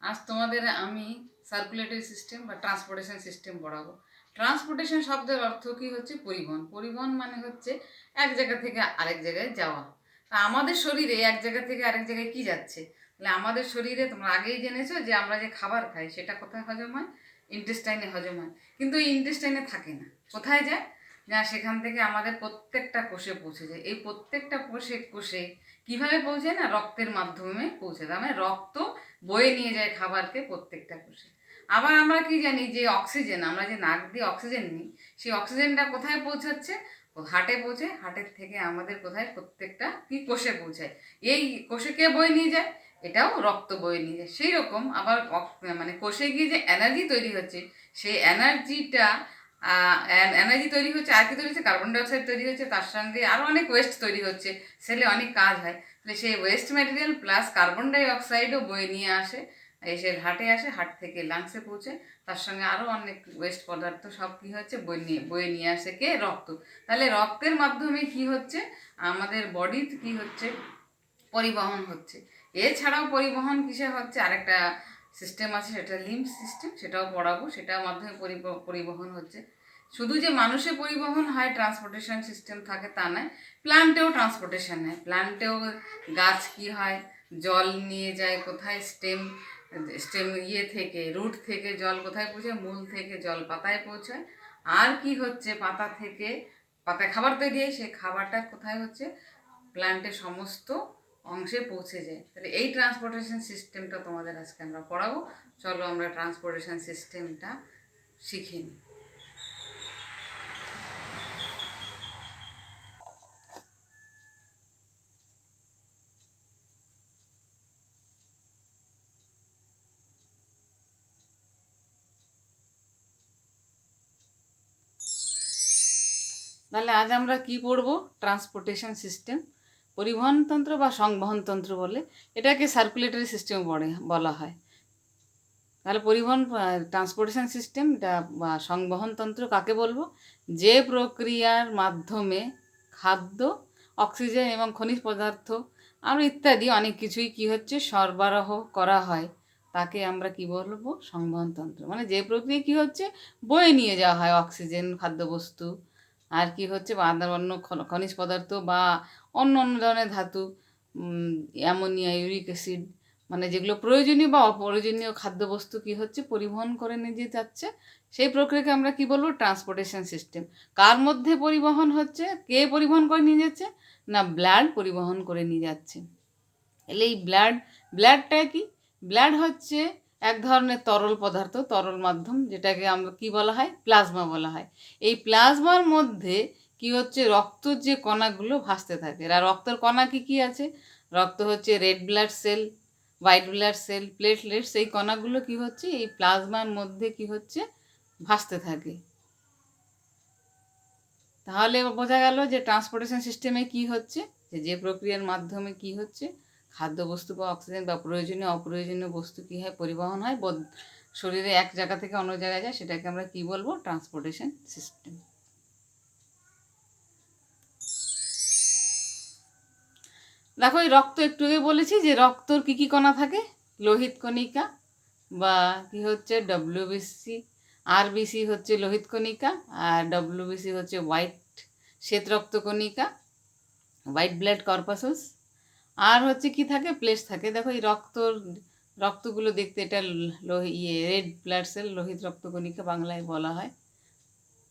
আজ তোমাদের আমি সার্কুলেটরি সিস্টেম বা ট্রান্সপোর্টেশন সিস্টেম পড়াবো। ট্রান্সপোর্টেশন শব্দের অর্থ কি হচ্ছে? পরিবহন। পরিবহন মানে হচ্ছে এক জায়গা থেকে আরেক জায়গায় যাওয়া। তা আমাদের শরীরে এক জায়গা থেকে আরেক জায়গায় কি যাচ্ছে? তাহলে আমাদের শরীরে তোমরা আগেই জেনেছো যে আমরা যে খাবার খাই সেটা কোথায় হজম হয়? ইন্টেস্টাইনে হজম হয়। কিন্তু এই ইন্টেস্টাইনে থাকে না, কোথায় যায়? যা সেখান থেকে আমাদের প্রত্যেকটা কোষে পৌঁছে যায়। এই প্রত্যেকটা কোষে কোষে কীভাবে পৌঁছায় না? রক্তের মাধ্যমে পৌঁছে যায়। মানে রক্ত বয়ে নিয়ে যায় খাবারকে প্রত্যেকটা কোষে। আবার আমরা কি জানি যে অক্সিজেন, আমরা যে নাক দিয়ে অক্সিজেন নিই, সেই অক্সিজেনটা কোথায় পৌঁছাচ্ছে? হার্টে পৌঁছে, হার্টের থেকে আমাদের কোথায়? প্রত্যেকটা কি কোষে পৌঁছায়। এই কোষে কে বয়ে নিয়ে যায়? এটাও রক্ত বয়ে নিয়ে যায়। সেই রকম আবার মানে কোষে গিয়ে যে এনার্জি তৈরি হচ্ছে, সেই এনার্জিটা এনার্জি তৈরি হচ্ছে, আর কি তৈরি হচ্ছে? কার্বন ডাইঅক্সাইড তৈরি হচ্ছে, তার সঙ্গে আরও অনেক ওয়েস্ট তৈরি হচ্ছে। সেলে অনেক কাজ হয়। তাহলে সেই ওয়েস্ট ম্যাটেরিয়াল প্লাস কার্বন ডাইঅক্সাইডও বয়ে নিয়ে আসে, এসে হার্টে আসে, হার্ট থেকে লাংসে পৌঁছে, তার সঙ্গে আরও অনেক ওয়েস্ট পদার্থ সব কী হচ্ছে? বয়ে নিয়ে আসে কে? রক্ত। তাহলে রক্তের মাধ্যমে কি হচ্ছে? আমাদের বডির কি হচ্ছে? পরিবহন হচ্ছে। এছাড়াও পরিবহন কিসে হচ্ছে? আরেকটা সিস্টেম আছে, সেটা লিম্ফ সিস্টেম, সেটাও পড়াবো। সেটার মাধ্যমে পরিবহন হচ্ছে। শুধু যে মানুষের পরিবহন হয়, ট্রান্সপোর্টেশন সিস্টেম থাকে তা নয়, প্ল্যান্টেও ট্রান্সপোর্টেশন হয়। প্ল্যান্টেও গাছ কি হয়? জল নিয়ে যায় কোথায়? স্টেম স্টেম থেকে, রুট থেকে জল কোথায় পৌঁছায়? মূল থেকে জল পাতায় পৌঁছায়। আর কি হচ্ছে? পাতা থেকে, পাতায় খাবার তৈরি হয়, সেই খাবারটা কোথায় হচ্ছে? প্ল্যান্টের সমস্ত অংশে পৌঁছে যায়। তাহলে এই ট্রান্সপোর্টেশন সিস্টেমটা তোমাদের আজকে আমরা পড়াবো। চলো আমরা ট্রান্সপোর্টেশন সিস্টেমটা শিখে নিই। তাহলে আজ আমরা কি পড়বো? ট্রান্সপোর্টেশন সিস্টেম, পরিবহনতন্ত্র বা সংবহনতন্ত্র বলে, এটাকে সার্কুলেটরি সিস্টেম বলা হয়। তাহলে ট্রান্সপোর্টেশন সিস্টেম বা সংবহনতন্ত্র কাকে বলবো? যে প্রক্রিয়ার মাধ্যমে খাদ্য, অক্সিজেন এবং খনিজ পদার্থ আরও ইত্যাদি অনেক কিছুই কি হচ্ছে? সরবরাহ করা হয়, তাকে আমরা কি বলবো? সংবহনতন্ত্র। মানে যে প্রক্রিয়া কি হচ্ছে? বয়ে নিয়ে যাওয়া হয় অক্সিজেন, খাদ্যবস্তু, আর কি হচ্ছে? বা অন্য খনিজ পদার্থ বা অন্য অন্য ধরনের ধাতু, অ্যামোনিয়া, ইউরিক অ্যাসিড, মানে যেগুলো প্রয়োজনীয় বা অপ্রয়োজনীয় খাদ্যবস্তু কি হচ্ছে? পরিবহন করে নিয়ে যেতে যাচ্ছে। সেই প্রক্রিয়াকে আমরা কি বলবো? Transportation system. কার মধ্যে পরিবহন হচ্ছে? কে পরিবহন করে নিয়ে যাচ্ছে? না, ব্লাড পরিবহন করে নিয়ে যাচ্ছে। এলে এই ব্লাডটা কি? ব্লাড হচ্ছে এক ধরনের তরল পদার্থ, তরল মাধ্যম, যেটাকে আমরা কি বলা হয়? প্লাজমা বলা হয়। এই প্লাজমার মধ্যে কি হচ্ছে? রক্তর যে কণাগুলো ভাসতে থাকে। আর রক্তের কণা কি কি আছে? রক্ত হচ্ছে red blood cell, white blood cell, platelets, এই কণাগুলো কি হচ্ছে? এই প্লাজমার মধ্যে কি হচ্ছে? ভাসতে থাকে। তাহলে বোঝা গেল যে ট্রান্সপোর্টেশন সিস্টেমে কি হচ্ছে? যে প্রক্রিয়ার মাধ্যমে কি হচ্ছে? খাদ্যবস্তু বা অক্সিজেন বা প্রয়োজনীয় অপ্রয়োজনীয় বস্তু কী হয়? পরিবহন হয়, শরীরে এক জায়গা থেকে অন্য জায়গায় যায়, সেটাকে আমরা কি বলবো? Transportation system. দেখো, এই রক্ত একটু আগে বলেছি যে রক্তর কী কী কণা থাকে? লোহিত কণিকা বা কি হচ্ছে? ডব্লিউবিসি, আরবিসি হচ্ছে লোহিত কণিকা, আর ডব্লিউবিসি হচ্ছে শ্বেত রক্ত কণিকা, হোয়াইট ব্লাড কর্পাসেস। আর হচ্ছে কি থাকে? প্লেটস থাকে। দেখো, এই রক্তগুলো দেখতে এটা রেড ব্লাড সেল, লোহিত রক্তকণিকা বাংলায় বলা হয়।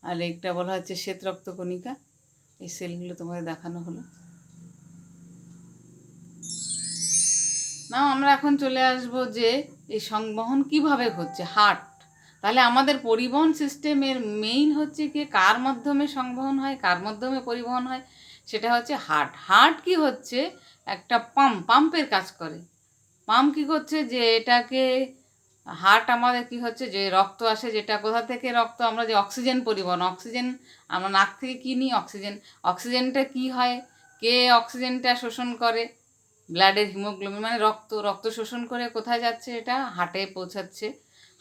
আর একটা বলা হচ্ছে শ্বেত রক্তকণিকা। এই সেলগুলো তোমাদের দেখানো হলো। না, আমরা এখন চলে আসব যে এই সংবহন কিভাবে হচ্ছে, হার্ট। তাহলে আমাদের পরিবহন সিস্টেমের মেইন হচ্ছে কি? কার মাধ্যমে সংবহন হয়, কার মাধ্যমে পরিবহন হয়? সেটা হচ্ছে হার্ট। হার্ট কি হচ্ছে? একটা পাম্পের কাজ করে। পাম্প কী করছে? যে এটাকে হার্ট আমাদের কি হচ্ছে? যে রক্ত আসে, যেটা কোথা থেকে রক্ত? আমরা যে অক্সিজেন পরিবহন, অক্সিজেন আমরা নাক থেকে কী নিই? অক্সিজেনটা কি হয়? কে অক্সিজেনটা শোষণ করে? ব্লাডের হিমোগ্লোবিন, মানে রক্ত শোষণ করে কোথায় যাচ্ছে? এটা হার্টে পৌঁছাচ্ছে।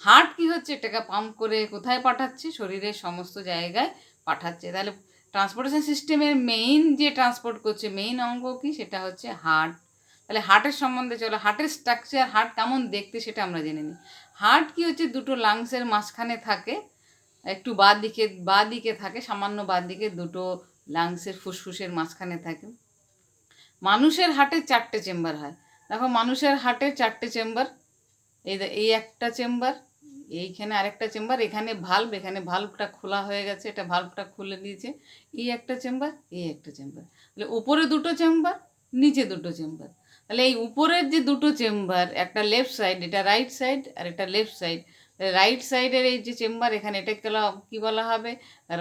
হার্ট কি হচ্ছে? এটাকে পাম্প করে কোথায় পাঠাচ্ছে? শরীরের সমস্ত জায়গায় পাঠাচ্ছে। তাহলে ট্রান্সপোর্টেশন সিস্টেমের মেইন যে ট্রান্সপোর্ট করছে, মেইন অঙ্গ কি? সেটা হচ্ছে হার্ট। তাহলে হার্টের সম্বন্ধে চলো, হার্টের স্ট্রাকচার, হার্ট কেমন দেখতে সেটা আমরা জেনে নিই। হার্ট কি হচ্ছে, দুটো লাংসের মাঝখানে থাকে, একটু বাঁ দিকে থাকে, সামান্য বাঁ দিকে, দুটো লাংসের ফুসফুসের মাঝখানে থাকে। মানুষের হার্টের 4টে চেম্বার হয়। দেখো মানুষের হার্টের 4টে চেম্বার, এই একটা চেম্বার, এইখানে আরেকটা চেম্বার, এখানে ভাল্ব, এখানে ভাল্বটা খোলা হয়ে গেছে, এটা ভাল্বটা খুলে দিয়েছে, এই একটা চেম্বার, এই একটা চেম্বার। তাহলে উপরে দুটো চেম্বার, নিচে দুটো চেম্বার। তাহলে এই উপরের যে দুটো চেম্বার, একটা লেফট সাইড, এটা রাইট সাইড, আর এটা লেফট সাইড। রাইট সাইডের এই যে চেম্বার, এখানে এটা কী বলা হবে,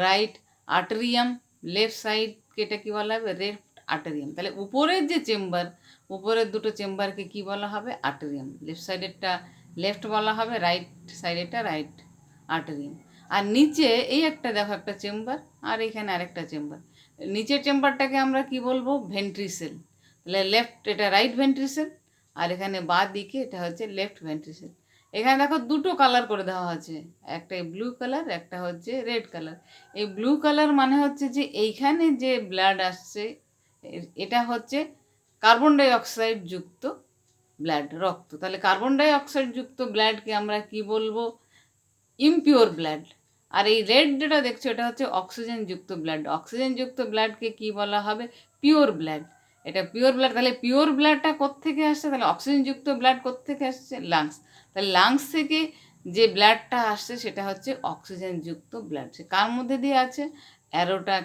রাইট আর্টেরিয়াম। লেফট সাইডকে এটা কী বলা হবে, লেফট আর্টেরিয়াম। তাহলে উপরের যে চেম্বার, উপরের দুটো চেম্বারকে কী বলা হবে, আর্টেরিয়াম। লেফট সাইডেরটা লেফট বলা হবে, রাইট সাইডেরটা রাইট আর্টেরিয়াম। আর নিচে এই একটা দেখো একটা চেম্বার, আর এখানে আরেকটা চেম্বার। নিচের চেম্বারটাকে আমরা কি বলবো, ভেন্ট্রিসেল। তাহলে লেফট, এটা রাইট ভেন্ট্রিসেল, আর এখানে বাঁ দিকে এটা হচ্ছে লেফট ভেন্ট্রিসেল। এখানে দেখো দুটো কালার করে দেওয়া আছে, একটা ব্লু কালার, একটা হচ্ছে রেড কালার। এই ব্লু কালার মানে হচ্ছে যে এইখানে যে ব্লাড আসছে, এটা হচ্ছে কার্বন ডাই অক্সাইড যুক্ত ব্লাড, রক্ত। তাহলে কার্বন ডাই অক্সাইড যুক্ত ব্লাডকে আমরা কি বলবো, ইমপিওর ব্লাড। আর এই রেড যেটা দেখছো, এটা হচ্ছে অক্সিজেন যুক্ত ব্লাড। অক্সিজেন যুক্ত ব্লাডকে কি বলা হবে, পিওর ব্লাড। এটা পিওর ব্লাড। তাহলে পিওর ব্লাডটা কোত্থেকে আসছে, তাহলে অক্সিজেন যুক্ত ব্লাড কোত্থেকে আসছে, লাংস। তাহলে লাংস থেকে যে ব্লাডটা আসছে সেটা হচ্ছে অক্সিজেন যুক্ত ব্লাড। সে কার মধ্যে দিয়ে আছে, অ্যারোটা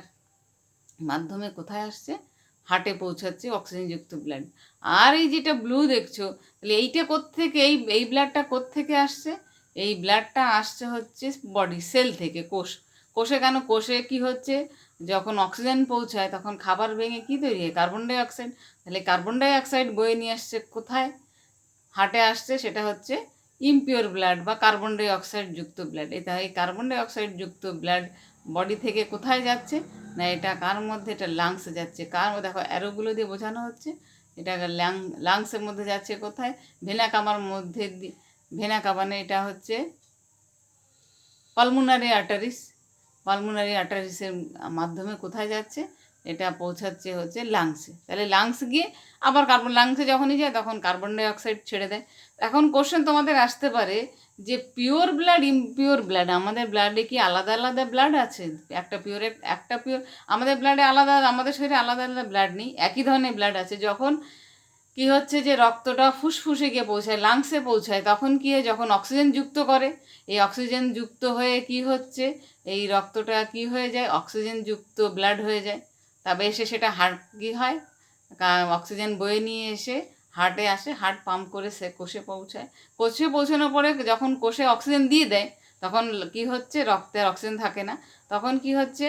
মাধ্যমে কোথায় আসছে, হার্টে পৌঁছাচ্ছে অক্সিজেনযুক্ত ব্লাড। আর এই যেটা ব্লু দেখছো, তাহলে এইটা কোত্থেকে, এই ব্লাডটা কোত্থেকে আসছে, এই ব্লাডটা আসছে হচ্ছে বডি সেল থেকে, কোষে কেন, কোষে কি হচ্ছে, যখন অক্সিজেন পৌঁছায় তখন খাবার ভেঙে কি তৈরি হয়, কার্বন ডাই অক্সাইড। তাহলে কার্বন ডাই অক্সাইড বয়ে নিয়ে আসছে কোথায়, হার্টে আসছে, সেটা হচ্ছে ইমপিওর ব্লাড বা কার্বন ডাই অক্সাইড যুক্ত ব্লাড। এটা এই কার্বন ডাই অক্সাইড যুক্ত ব্লাড বডি থেকে কোথায় যাচ্ছে না, এটা কার মধ্যে, এটা লাংসে যাচ্ছে। কার, দেখো অ্যারোগুলো দিয়ে বোঝানো হচ্ছে, এটা লাংসের মধ্যে যাচ্ছে কোথায়, ভেনা কামার মধ্যে, ভেনা কামানে এটা হচ্ছে পালমোনারি আর্টারিস। পালমোনারি আর্টারিসের মাধ্যমে কোথায় যাচ্ছে, এটা পৌঁছাচ্ছে হচ্ছে লাংসে। তাহলে লাংস গিয়ে আবার লাংসে যখনই যায় তখন কার্বন ডাই অক্সাইড ছেড়ে দেয়। এখন কোশ্চেন তোমাদের আসতে পারে যে পিওর ব্লাড, ইমপিওর ব্লাড, আমাদের ব্লাডে কি আলাদা আলাদা ব্লাড আছে, একটা পিওর, আমাদের ব্লাডে আলাদা, আমাদের শরীরে আলাদা আলাদা ব্লাড নেই, একই ধরনের ব্লাড আছে। যখন কি হচ্ছে যে রক্তটা ফুসফুসে গিয়ে পৌঁছায়, লাংসে পৌঁছায়, তখন কি হয়, যখন অক্সিজেন যুক্ত করে, এই অক্সিজেন যুক্ত হয়ে কি হচ্ছে, এই রক্তটা কি হয়ে যায়, অক্সিজেন যুক্ত ব্লাড হয়ে যায়। তবে এসে সেটা হার্ট কী হয়, অক্সিজেন বয়ে নিয়ে এসে হার্টে আসে, হার্ট পাম্প করে সে কোষে পৌঁছায়। কোষে পৌঁছানোর পরে যখন কোষে অক্সিজেন দিয়ে দেয়, তখন কি হচ্ছে, রক্তের অক্সিজেন থাকে না, তখন কি হচ্ছে,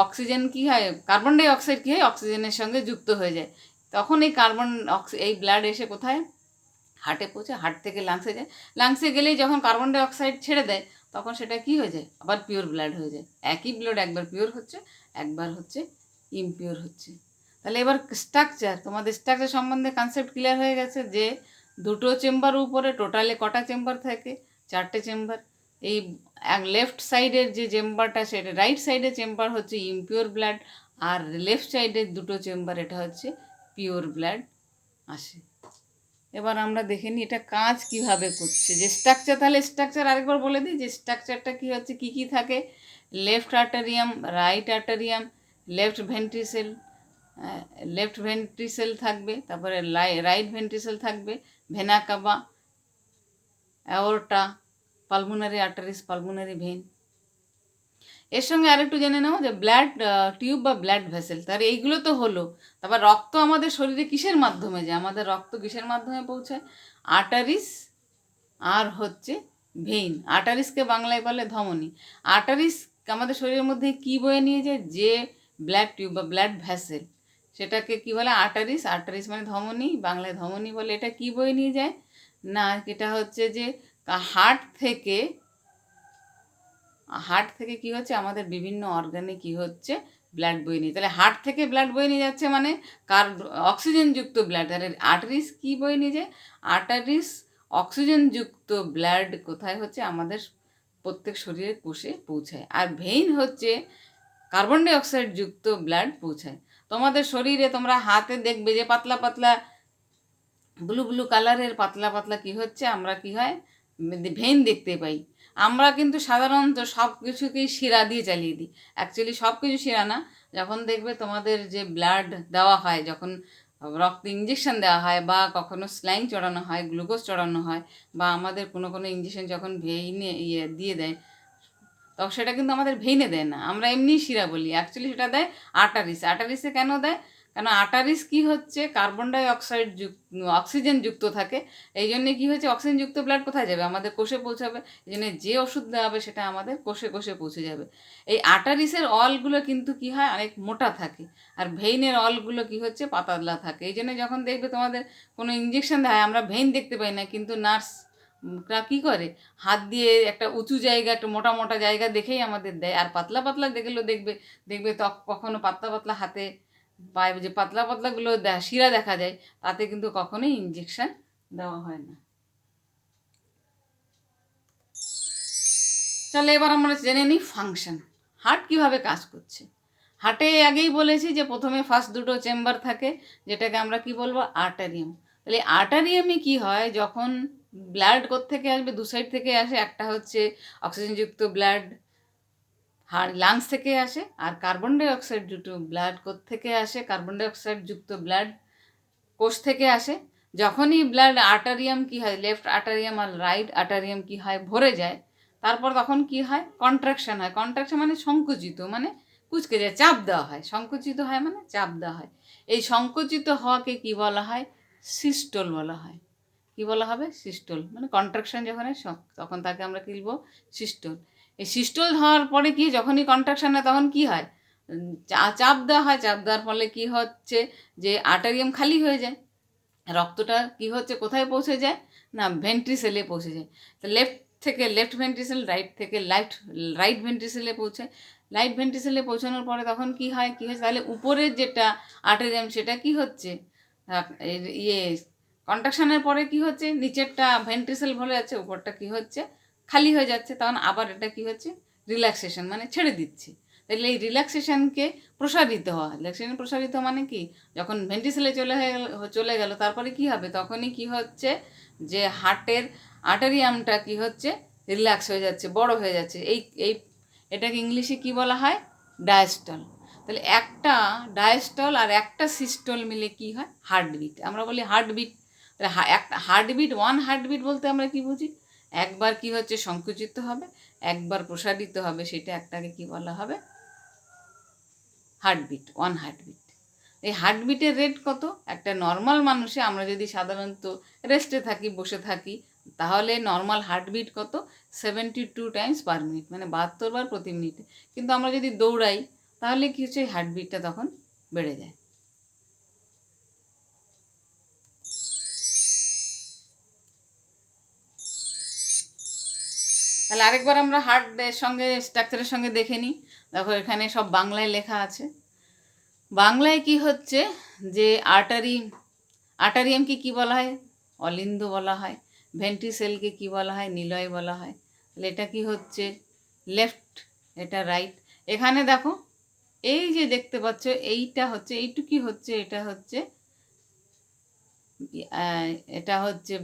অক্সিজেন কি হয়, কার্বন ডাই অক্সাইড কী হয়, অক্সিজেনের সঙ্গে যুক্ত হয়ে যায়। তখন এই এই ব্লাড এসে কোথায়, হার্টে পৌঁছে, হার্ট থেকে লাংসে যায়। লাংসে গেলেই যখন কার্বন ডাই অক্সাইড ছেড়ে দেয়, তখন সেটা কি হয়ে যায়, আবার পিওর ব্লাড হয়ে যায়। একই ব্লাড একবার পিওর হচ্ছে, একবার হচ্ছে ইমপিওর হচ্ছে। তাহলে এবার স্ট্রাকচার, তোমাদের স্ট্রাকচার সম্বন্ধে কনসেপ্ট ক্লিয়ার হয়ে গেছে যে দুটো চেম্বার উপরে, টোটালে কটা চেম্বার থাকে, 4টে চেম্বার। এই লেফট সাইডের যে চেম্বারটা, সেটা রাইট সাইডের চেম্বার হচ্ছে ইমপিওর ব্লাড, আর লেফট সাইডের দুটো চেম্বার, এটা হচ্ছে পিওর ব্লাড আসে। এবার আমরা দেখে নিই এটা কাজ কিভাবে করছে, যে স্ট্রাকচার। তাহলে স্ট্রাকচার আরেকবার বলে দিই যে স্ট্রাকচারটা কী হচ্ছে, কী কী থাকে, left atrium, right atrium, left ventricle থাকবে, তারপরে রাইট ভেন্ট্রিসেল থাকবে, vena cava, aorta, pulmonary arteries, pulmonary vein. এর সঙ্গে আরেকটু জেনে নেব যে ব্লাড টিউব বা ব্লাড ভেসেল। তার এইগুলো তো হলো। তারপর রক্ত আমাদের শরীরে কিসের মাধ্যমে যায়, আমাদের রক্ত কিসের মাধ্যমে পৌঁছায়, আর্টারিস আর হচ্ছে ভেইন। আর্টারিসকে বাংলায় বলে ধমনী। আর্টারিস আমাদের শরীরের মধ্যে কি বয়ে নিয়ে যায়, যে ব্লাড টিউব বা ব্লাড ভেসেল, সেটাকে কি বলে, আর্টারিস। আর্টারিস মানে ধমনী, বাংলায় ধমনী বলে। এটা কি বয়ে নিয়ে যায় না, এটা হচ্ছে যে হার্ট থেকে কি হচ্ছে, আমাদের বিভিন্ন অর্গানে কি হচ্ছে, ব্লাড বয়ে নিয়ে। তাহলে হার্ট থেকে ব্লাড বয়ে নিয়ে যাচ্ছে মানে অক্সিজেনযুক্ত ব্লাড। তাহলে আর্টারিস কি বয়ে নিয়ে যায়, আর্টারিস অক্সিজেনযুক্ত ব্লাড কোথায় হচ্ছে, আমাদের প্রত্যেক শরীরের কোষে পৌঁছায়। আর ভেইন হচ্ছে কার্বন ডাই অক্সাইড যুক্ত ব্লাড পৌঁছায়। তোমাদের শরীরে তোমরা হাতে দেখবে যে পাতলা পাতলা ব্লু ব্লু কালারের পাতলা পাতলা কি হচ্ছে, আমরা কি হয় ভেইন দেখতে পাই। আমরা কিন্তু সাধারণত সব কিছুকেই শিরা দিয়ে চালিয়ে দিই। অ্যাকচুয়ালি সব কিছু শিরা না। যখন দেখবে তোমাদের যে ব্লাড দেওয়া হয়, যখন রক্ত ইঞ্জেকশন দেওয়া হয় বা কখনো স্লাইন চড়ানো হয়, গ্লুকোজ চড়ানো হয়, বা আমাদের কোনো কোনো ইঞ্জেকশন যখন ভেইনে দিয়ে দেয়, তখন সেটা কিন্তু আমাদের ভেইনে দেয় না, আমরা এমনি শিরা বলি। অ্যাকচুয়ালি সেটা দেয় আটারিস। আটারিসে কেন দেয়? কেন আটারিস কি হচ্ছে, কার্বন ডাই অক্সাইড অক্সিজেন যুক্ত থাকে। এই জন্যে কী হচ্ছে, অক্সিজেন যুক্ত ব্লাড কোথায় যাবে? আমাদের কোষে পৌঁছাবে। এই জন্য যে ওষুধ দেওয়া হবে সেটা আমাদের কোষে কোষে পৌঁছে যাবে। এই আটারিসের অলগুলো কিন্তু কি হয়, অনেক মোটা থাকে, আর ভেইনের অলগুলো কি হচ্ছে, পাতলা থাকে। এই জন্য যখন দেখবে তোমাদের কোনো ইঞ্জেকশন দেয়, আমরা ভেইন দেখতে পাই না, কিন্তু নার্স কী করে, হাত দিয়ে একটা উঁচু জায়গা, একটা মোটা মোটা জায়গা দেখেই আমাদের দেয়। আর পাতলা পাতলা দেখলেও দেখবে দেখবে কখনো পাতলা পাতলা হাতে পায়ে যে পাতলা পাতলাগুলো শিরা দেখা যায়, তাতে কিন্তু কখনোই ইঞ্জেকশন দেওয়া হয় না। চলো এবার আমরা জেনে নিই ফাংশন, হার্ট কীভাবে কাজ করছে। হার্টে আগেই বলেছি যে প্রথমে ফার্স্ট দুটো চেম্বার থাকে, যেটাকে আমরা কি বলবো, আর্টারিয়াম। তাহলে আর্টারিয়ামে কি হয়, যখন ব্লাড কোত্থেকে আসবে, দু সাইড থেকে আসে। একটা হচ্ছে অক্সিজেনযুক্ত ব্লাড লাংস থেকে আসে, আর কার্বন ডাই অক্সাইড যুক্ত ব্লাড কোত্থেকে আসে, কার্বন ডাই অক্সাইড যুক্ত ব্লাড কোষ থেকে আসে। যখনই ব্লাড আর্টারিয়াম কি হয়, লেফট আর্টারিয়াম আর রাইট আর্টারিয়াম কি হয়, ভরে যায়, তারপর তখন কি হয়, কন্ট্রাকশন হয়। কন্ট্রাকশন মানে সংকুচিত, মানে কুচকে যায়, চাপ দেওয়া হয়। সংকুচিত হয় মানে চাপ দেওয়া হয়। এই সংকুচিত হওয়াকে কি বলা হয়, সিস্টোল বলা হয়। কি বলা হবে, সিস্টোল। মানে কন্ট্রাকশন যখন হয় তখন তাকে আমরা কি বলবো, সিস্টোল। এই সিস্টোল হওয়ার পরে কি, যখনই কন্ট্রাকশন হয় তখন কি হয়, চাপ দেওয়া হয়। চাপ দেওয়ার ফলে কি হচ্ছে, যে আর্টারিয়াম খালি হয়ে যায়, রক্তটা কি হচ্ছে, কোথায় পৌঁছে যায় না, ভেন্ট্রিসেলে পৌঁছে যায়। তো লেফট থেকে লেফট ভেন্ট্রিসেল, রাইট থেকে রাইট ভেন্ট্রিসেলে পৌঁছায়। রাইট ভেন্ট্রিসেলে পৌঁছানোর পরে তখন কি হয়, কি হচ্ছে, তাহলে উপরের যেটা আর্টারিয়াম সেটা কি হচ্ছে, ইয়ে কন্ট্রাকশনের পরে কি হচ্ছে, নিচেরটা ভেন্ট্রিসেল ভরে যাচ্ছে, উপরটা কি হচ্ছে, খালি হয়ে যাচ্ছে। তখন আবার এটা কি হচ্ছে, রিল্যাক্সেশন, মানে ছেড়ে দিচ্ছে। তাহলে এই রিল্যাক্সেশনকে প্রসারিত হওয়া। রিল্যাক্সেশন প্রসারিত মানে কি, যখন ভেন্ট্রিসেলে চলে গেল তারপরে কি হবে, তখনই কি হচ্ছে, যে হার্টের আর্টারিয়ামটা কি হচ্ছে, রিল্যাক্স হয়ে যাচ্ছে, বড় হয়ে যাচ্ছে। এই এটাকে ইংলিশে কি বলা হয়, ডায়াস্টল। তাহলে একটা ডায়াস্টল আর একটা সিস্টল মিলে কি হয়, হার্টবিট। আমরা বলি হার্টবিট। তাহলে একটা হার্টবিট, ওয়ান হার্টবিট বলতে আমরা কি বুঝি, একবার কি হচ্ছে, সংকুচিত হবে, একবার প্রসারিত হবে, সেটা একটাকে কি বলা হবে, হার্টবিট, ওয়ান হার্টবিট। এই হার্টবিটের রেট কত, একটা নর্মাল মানুষে, আমরা যদি সাধারণত রেস্টে থাকি, বসে থাকি, তাহলে নর্মাল হার্টবিট কত, 72 টাইমস পার মিনিট, মানে 72 বার প্রতি মিনিটে। কিন্তু আমরা যদি দৌড়াই, তাহলে কি হচ্ছে, হার্টবিটটা তখন বেড়ে যায়। তাহলে আরেকবার আমরা হার্টের সঙ্গে স্ট্রাকচারের সঙ্গে দেখে নিই। দেখো এখানে সব বাংলায় লেখা আছে। বাংলায় কি হচ্ছে, যে আর্টারিয়ামকে কি বলা হয়, অলিন্দ বলা হয়। ভেন্ট্রিসেলকে কি বলা হয়, নিলয় বলা হয়। তাহলে এটা কি হচ্ছে, লেফট, এটা রাইট। এখানে দেখো এই যে দেখতে পাচ্ছ, এইটা হচ্ছে, এইটু কি হচ্ছে, এটা হচ্ছে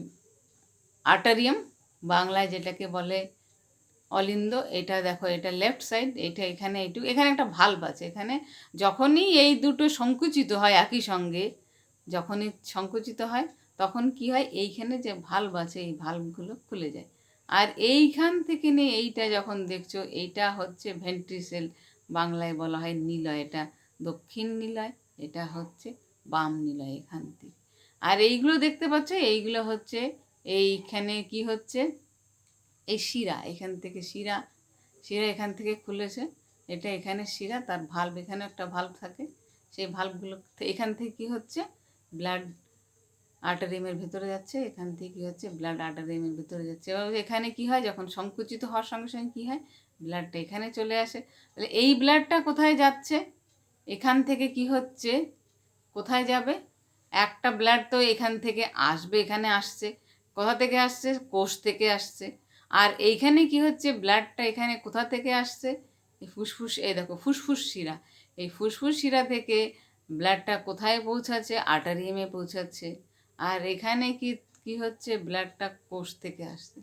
আর্টারিয়াম, বাংলায় যেটাকে বলে অলিন্দ। এটা দেখো, এটা লেফট সাইড, এটা এখানে এখানে একটা ভাল্ব আছে। এখানে যখনই এই দুটো সংকুচিত হয় একই সঙ্গে, যখনই সংকুচিত হয় তখন কি হয়, এইখানে যে ভাল্ব আছে, এই ভাল্বগুলো খুলে যায়। আর এইখান থেকে নিয়ে এইটা যখন দেখছো, এইটা হচ্ছে ভেন্ট্রিসেল, বাংলায় বলা হয় নিলয়। এটা দক্ষিণ নিলয়, এটা হচ্ছে বাম নিলয় এখান থেকে। আর এইগুলো দেখতে পাচ্ছ, এইগুলো হচ্ছে, এইখানে কি হচ্ছে, এই শিরা, এখান থেকে শিরা এখান থেকে খুলেছে, এটা এখানে শিরা, তার ভাল্ব, এখানে একটা ভাল্ব থাকে। সেই ভাল্বগুলো এখান থেকে কী হচ্ছে, ব্লাড আর্টারিয়ামের ভিতরে যাচ্ছে, এখান থেকে কী হচ্ছে, ব্লাড আর্টারিয়ামের ভিতরে যাচ্ছে। এবার এখানে কি হয়, যখন সংকুচিত হওয়ার সঙ্গে সঙ্গে কী হয়, ব্লাডটা এখানে চলে আসে। তাহলে এই ব্লাডটা কোথায় যাচ্ছে, এখান থেকে কি হচ্ছে, কোথায় যাবে, একটা ব্লাড তো এখান থেকে আসবে, এখানে আসছে, কোথা থেকে আসছে, কোষ থেকে আসছে। আর এইখানে কি হচ্ছে, ব্লাডটা এখানে কোথা থেকে আসছে, এই ফুসফুস, এই দেখো ফুসফুস শিরা, এই ফুসফুস শিরা থেকে ব্লাডটা কোথায় পৌঁছাচ্ছে, আর্টারিয়ামে পৌঁছাচ্ছে। আর এখানে কি কি হচ্ছে, ব্লাডটা কোষ থেকে আসছে।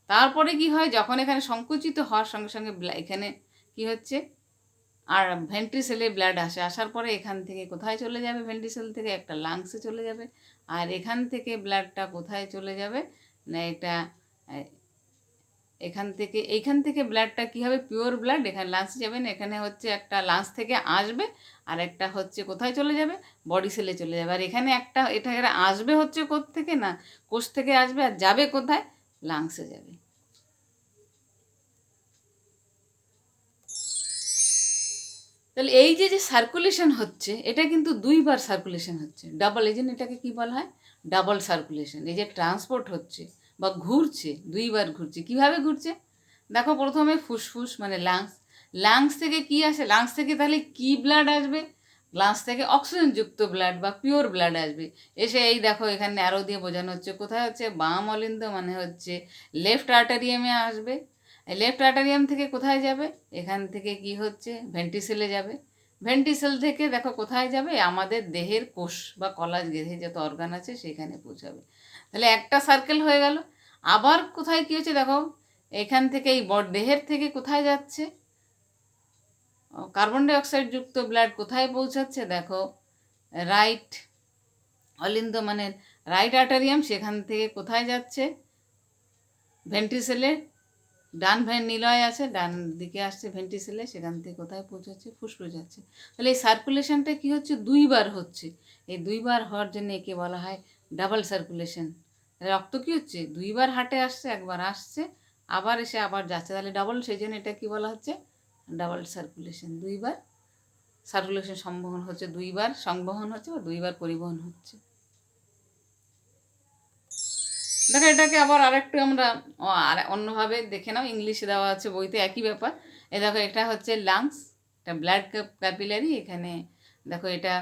তারপরে কি হয়, যখন এখানে সংকুচিত হওয়ার সঙ্গে সঙ্গে এখানে কি হচ্ছে, আর ভেন্ট্রিসেলে ব্লাড আসার পরে এখান থেকে কোথায় চলে যাবে, ভেন্ট্রিসেল থেকে একটা লাংসে চলে যাবে। আর এখান থেকে ব্লাডটা কোথায় চলে যাবে না, এটা এইখান থেকে ব্লাডটা কী হবে, পিওর ব্লাড এখানে লাংসে যাবে না, এখানে হচ্ছে একটা লাংস থেকে আসবে, আর একটা হচ্ছে কোথায় চলে যাবে, বডি সেলে চলে যাবে। আর এখানে এটা আসবে হচ্ছে থেকে না, কোষ থেকে আসবে, আর যাবে কোথায়, লাংসে যাবে। তাহলে এই যে সার্কুলেশন হচ্ছে, এটা কিন্তু দুইবার সার্কুলেশন হচ্ছে, ডাবল। এই জন্য এটাকে কী বলা হয়, ডাবল সার্কুলেশন। এই যে ট্রান্সপোর্ট হচ্ছে বা ঘুরছে, দুইবার ঘুরছে। কিভাবে ঘুরছে দেখো, প্রথমে ফুসফুস মানে লাংস, লাংস থেকে কি আসে, লাংস থেকে তাহলে কি ব্লাড আসবে, লাংস থেকে অক্সিজেনযুক্ত ব্লাড বা পিওর ব্লাড আসবে। এসে এই দেখো এখানে অ্যারো দিয়ে বোঝানো হচ্ছে, কোথায় হচ্ছে, বাম অলিন্দ মানে হচ্ছে লেফট আর্টারিয়ামে আসবে। লেফট আর্টারিয়াম থেকে কোথায় যাবে, এখান থেকে কি হচ্ছে, ভেন্ট্রিসেলে যাবে। ভেন্ট্রিসেল থেকে দেখো কোথায় যাবে, আমাদের দেহের কোষ বা কলাজ দেহে যত অর্গান আছে সেখানে পৌঁছাবে। তাহলে একটা সার্কেল হয়ে গেল। আবার কোথায় কী হচ্ছে দেখো, এখান থেকে এই দেহের থেকে কোথায় যাচ্ছে, কার্বন ডাইঅক্সাইড যুক্ত ব্লাড কোথায় পৌঁছাচ্ছে দেখো, রাইট অলিন্দ মানে রাইট আর্টারিয়াম, সেখান থেকে কোথায় যাচ্ছে, ভেন্ট্রিসেলে, ডান নিলয় আছে, ডান দিকে আসছে ভেন্ট্রিসেলে, সেখান থেকে কোথায় পৌঁছাচ্ছে, ফুসফুস যাচ্ছে। তাহলে এই সার্কুলেশনটা কী হচ্ছে, দুইবার হচ্ছে। এই দুইবার হওয়ার জন্য একে বলা হয় ডাবল সার্কুলেশন। রক্ত কী হচ্ছে, দুইবার হার্টে আসছে, একবার আসছে আবার এসে আবার যাচ্ছে, তাহলে ডাবল। সেই জন্য এটা কী বলা হচ্ছে, ডাবল সার্কুলেশন। দুইবার সার্কুলেশন সংবহন হচ্ছে, দুইবার সংবহন হচ্ছে বা দুইবার পরিবহন হচ্ছে। দেখো এটাকে আবার আরেকটু আমরা অন্যভাবে দেখে নাও, ইংলিশে দেওয়া আছে বইতে, একই ব্যাপার। দেখো এটা হচ্ছে লাংস, এটা ব্লাড ক্যাপিলারি, এখানে দেখো এটা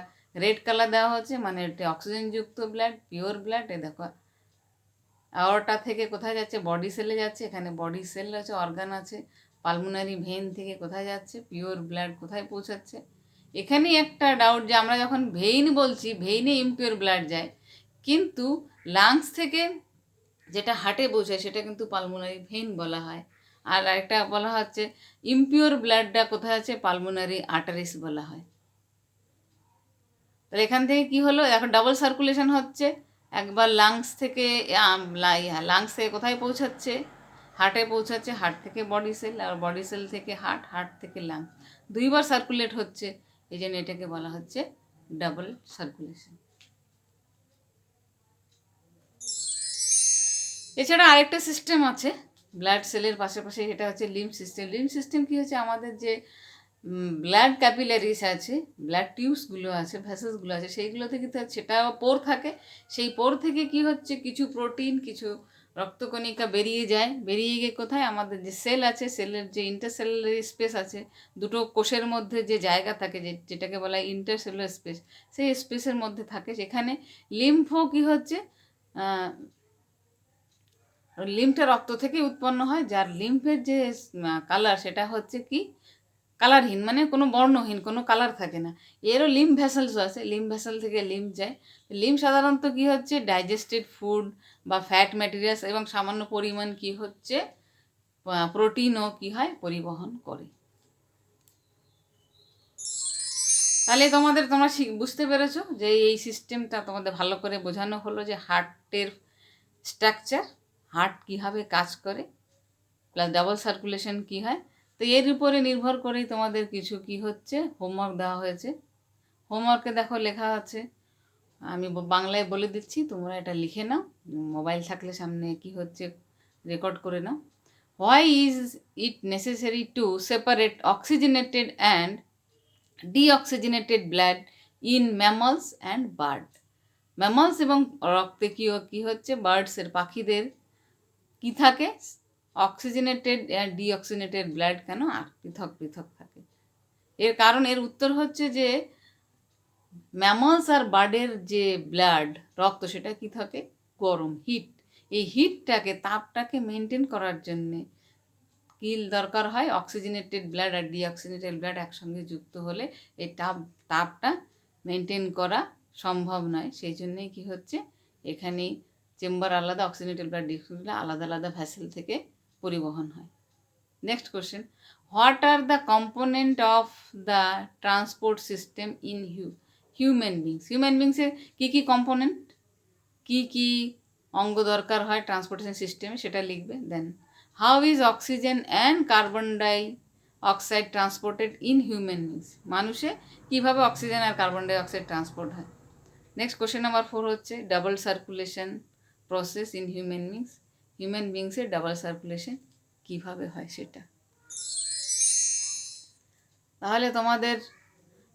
রেড কালার দেওয়া হচ্ছে, মানে এটা অক্সিজেনযুক্ত ব্লাড, পিওর ব্লাড। দেখো আওয়ারটা থেকে কোথায় যাচ্ছে, বডি সেলে যাচ্ছে, এখানে বডি সেল আছে, অর্গান আছে। পালমোনারি ভেন থেকে কোথায় যাচ্ছে, পিওর ব্লাড কোথায় পৌঁছাচ্ছে। এখানেই একটা ডাউট, যে আমরা যখন ভেইন বলছি, ভেইনে ইমপিওর ব্লাড যায়, কিন্তু লাংস থেকে যেটা হার্টে পৌঁছায় সেটা কিন্তু পালমোনারি ভেইন বলা হয়। আর একটা বলা হচ্ছে ইমপিওর ব্লাডটা কোথায় আছে, পালমোনারি আর্টারিস বলা হয়। তাহলে এখান থেকে কি হলো, এখন ডাবল সার্কুলেশন হচ্ছে। একবার লাংস থেকে কোথায় পৌঁছাচ্ছে, হার্টে পৌঁছাচ্ছে, হার্ট থেকে বডি সেল, আর বডি সেল থেকে হার্ট, হার্ট থেকে লাংস, দুইবার সার্কুলেট হচ্ছে। এই জন্য এটাকে বলা হচ্ছে ডাবল সার্কুলেশন। এছাড়া আরেকটা সিস্টেম আছে ব্লাড সেলের পাশাপাশি, সেটা হচ্ছে লিম্ফ সিস্টেম। লিম্ফ সিস্টেম কী হচ্ছে, আমাদের যে ব্লাড ক্যাপিলারিস আছে, ব্লাড টিউবসগুলো আছে, ভেসেলসগুলো আছে, সেইগুলোতে কিন্তু সেটা পোর থাকে। সেই পোর থেকে কি হচ্ছে, কিছু প্রোটিন, কিছু রক্তকণিকা বেরিয়ে যায়, বেরিয়ে গিয়ে কোথায়, আমাদের যে সেল আছে, সেলের যে ইন্টারসেলুলার স্পেস আছে, দুটো কোষের মধ্যে যে জায়গা থাকে, যেটাকে বলা হয় ইন্টারসেলুলার স্পেস, সেই স্পেসের মধ্যে থাকে। সেখানে লিম্ফও কী হচ্ছে, লিম্ফটা রক্ত থেকেই উৎপন্ন হয়, যার লিম্ফের যে কালার সেটা হচ্ছে কি কালারহীন, মানে কোনো বর্ণহীন, কোনো কালার থাকে না। এরও লিম্ফ ভেসেলসও আছে, লিম্ফ ভেসেল থেকে লিম্ফ যায়। লিম্ফ সাধারণত কী হচ্ছে, ডাইজেস্টেড ফুড বা ফ্যাট ম্যাটেরিয়ালস এবং সামান্য পরিমাণ কী হচ্ছে, প্রোটিনও কী হয়, পরিবহন করে। তাহলে তোমরা বুঝতে পেরেছো যে এই সিস্টেমটা তোমাদের ভালো করে বোঝানো হলো, যে হার্টের স্ট্রাকচার, হার্ট কীভাবে কাজ করে, প্লাস ডাবল সার্কুলেশন কী হয়। তো এর উপরে নির্ভর করেই তোমাদের কিছু কি হচ্ছে হোমওয়ার্ক দেওয়া হয়েছে। হোমওয়ার্কে দেখো লেখা আছে, আমি বাংলায় বলে দিচ্ছি, তোমরা এটা লিখে নাও, মোবাইল থাকলে সামনে কি হচ্ছে রেকর্ড করে নাও। Why is it necessary to separate oxygenated and deoxygenated blood in mammals and bird. Mammals এবং রক্তে কী হচ্ছে, বার্ডসের পাখিদের কি থাকে, অক্সিজেনেটেড অ্যান্ড ডিঅক্সিজেনেটেড ব্লাড কেন আর পৃথক পৃথক থাকে। এর কারণ, এর উত্তর হচ্ছে যে ম্যামলস আর বার্ডের যে ব্লাড রক্ত, সেটা কি থাকে, গরম, হিট। এই হিটটাকে, তাপটাকে মেনটেন করার জন্যে কি দরকার হয়, অক্সিজেনেটেড ব্লাড আর ডিঅক্সিজেনেটেড ব্লাড একসঙ্গে যুক্ত হলে এই তাপটা মেনটেন করা সম্ভব নয়। সেই জন্যেই কী হচ্ছে, এখানেই চেম্বার আলাদা, অক্সিজেনেটেড ব্লাড ডিফিউজগুলো আলাদা আলাদা ভ্যাসেল থেকে পরিবহন হয়। Next question, what are the component of the transport system in human beings? Human বিংসের কী কী কম্পোনেন্ট, কী কী অঙ্গ দরকার হয় ট্রান্সপোর্টেশন সিস্টেমে সেটা লিখবে। Then how is oxygen and carbon dioxide transported in human beings? মানুষে কীভাবে অক্সিজেন আর কার্বন ডাই অক্সাইড ট্রান্সপোর্ট হয়। নেক্সট কোশ্চেন নাম্বার 4 হচ্ছে double circulation process in human beings. Human বিংসের ডাবল সার্কুলেশন কীভাবে হয় সেটা। তাহলে তোমাদের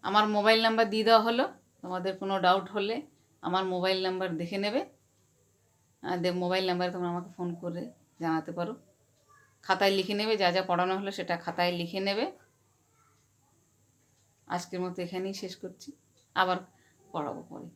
আমার মোবাইল নাম্বার দিয়ে দেওয়া হলো, তোমাদের কোনো ডাউট হলে আমার মোবাইল নাম্বার দেখে নেবে, মোবাইল নাম্বারে তোমরা আমাকে ফোন করে জানাতে পারো। খাতায় লিখে নেবে, যা যা পড়ানো হলো সেটা খাতায় লিখে নেবে। আজকের মতো এখানেই শেষ করছি, আবার পড়াবো পরে।